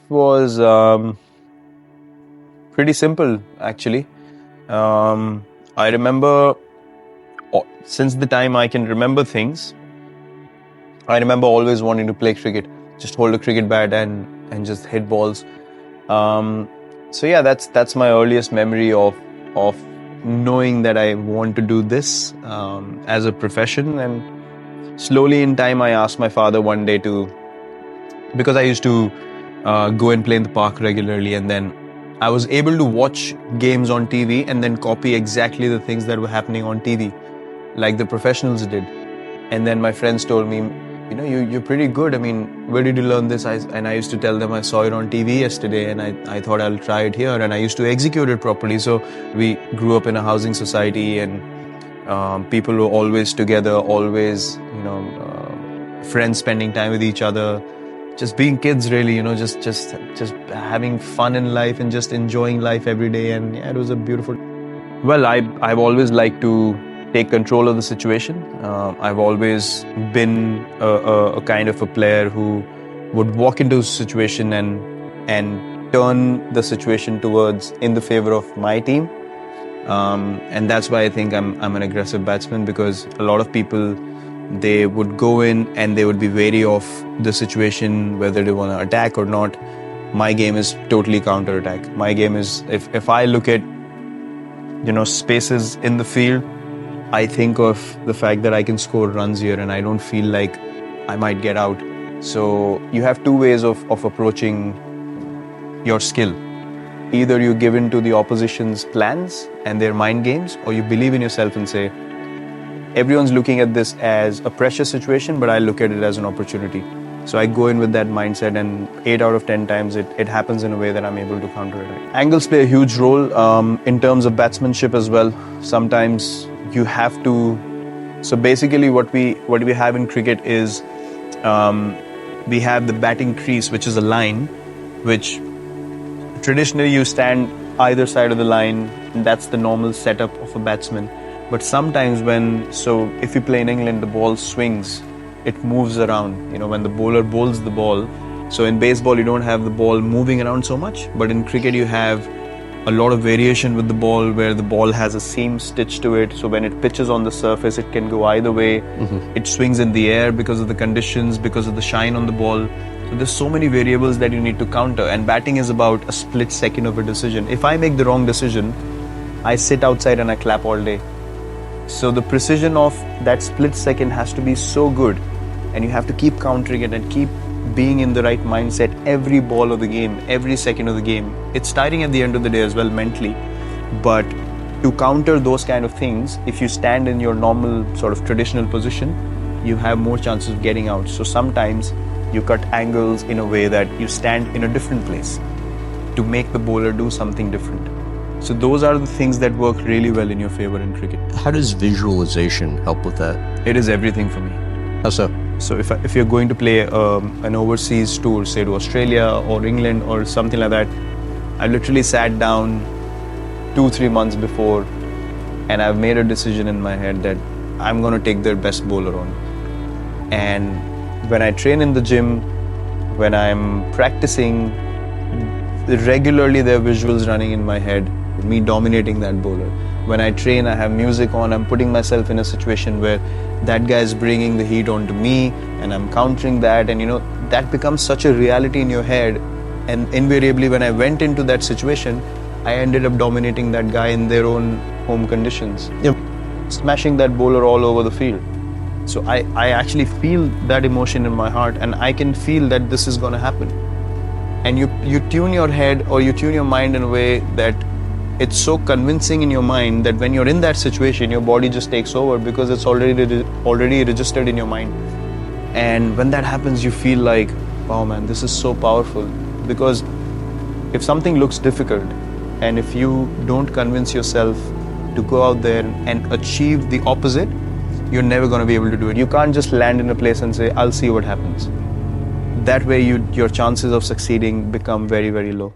was pretty simple, actually. I remember, since the time I can remember things, I remember always wanting to play cricket, just hold a cricket bat and just hit balls. So yeah, that's my earliest memory of knowing that I want to do this as a profession. And slowly in time, I asked my father one day because I used to go and play in the park regularly, and then I was able to watch games on TV and then copy exactly the things that were happening on TV, like the professionals did. And then my friends told me, you're pretty good. I mean, where did you learn this? And I used to tell them I saw it on TV yesterday, and I thought I'll try it here. And I used to execute it properly. So we grew up in a housing society, and people were always together, always, friends spending time with each other, just being kids, really, just having fun in life and just enjoying life every day. And yeah, it was a beautiful. Well, I've always liked to take control of the situation. I've always been a kind of a player who would walk into a situation and turn the situation towards in the favor of my team. And that's why I think I'm an aggressive batsman, because a lot of people, they would go in and they would be wary of the situation, whether they want to attack or not. My game is totally counter-attack. My game is, if I look at spaces in the field, I think of the fact that I can score runs here and I don't feel like I might get out. So you have two ways of approaching your skill. Either you give in to the opposition's plans and their mind games, or you believe in yourself and say, everyone's looking at this as a pressure situation, but I look at it as an opportunity. So I go in with that mindset, and 8 out of 10 times it happens in a way that I'm able to counter-attack. Angles play a huge role in terms of batsmanship as well. Sometimes you have to. So basically, what we have in cricket is we have the batting crease, which is a line, which traditionally you stand either side of the line, and that's the normal setup of a batsman. But sometimes if you play in England, the ball swings, it moves around. When the bowler bowls the ball. So in baseball, you don't have the ball moving around so much, but in cricket, you have a lot of variation with the ball, where the ball has a seam stitched to it. So when it pitches on the surface, it can go either way. Mm-hmm. It swings in the air because of the conditions, because of the shine on the ball. So there's so many variables that you need to counter. And batting is about a split second of a decision. If I make the wrong decision, I sit outside and I clap all day. So the precision of that split second has to be so good, and you have to keep countering it and keep being in the right mindset every ball of the game, every second of the game. It's tiring at the end of the day as well mentally, but to counter those kind of things, if you stand in your normal sort of traditional position, you have more chances of getting out. So sometimes you cut angles in a way that you stand in a different place to make the bowler do something different. So those are the things that work really well in your favor in cricket. How does visualization help with that? It is everything for me. How so? So if you're going to play an overseas tour, say to Australia or England or something like that, I literally sat down 2-3 months before, and I've made a decision in my head that I'm going to take their best bowler on. And when I train in the gym, when I'm practicing, regularly there are visuals running in my head, me dominating that bowler. When I train, I have music on, I'm putting myself in a situation where that guy is bringing the heat onto me and I'm countering that, and that becomes such a reality in your head. And invariably, when I went into that situation, I ended up dominating that guy in their own home conditions. Yep. Smashing that bowler all over the field. So I actually feel that emotion in my heart, and I can feel that this is going to happen. And you tune your head or you tune your mind in a way that it's so convincing in your mind that when you're in that situation, your body just takes over because it's already registered in your mind. And when that happens, you feel like, oh man, this is so powerful. Because if something looks difficult, and if you don't convince yourself to go out there and achieve the opposite, you're never going to be able to do it. You can't just land in a place and say, I'll see what happens. That way your chances of succeeding become very, very low.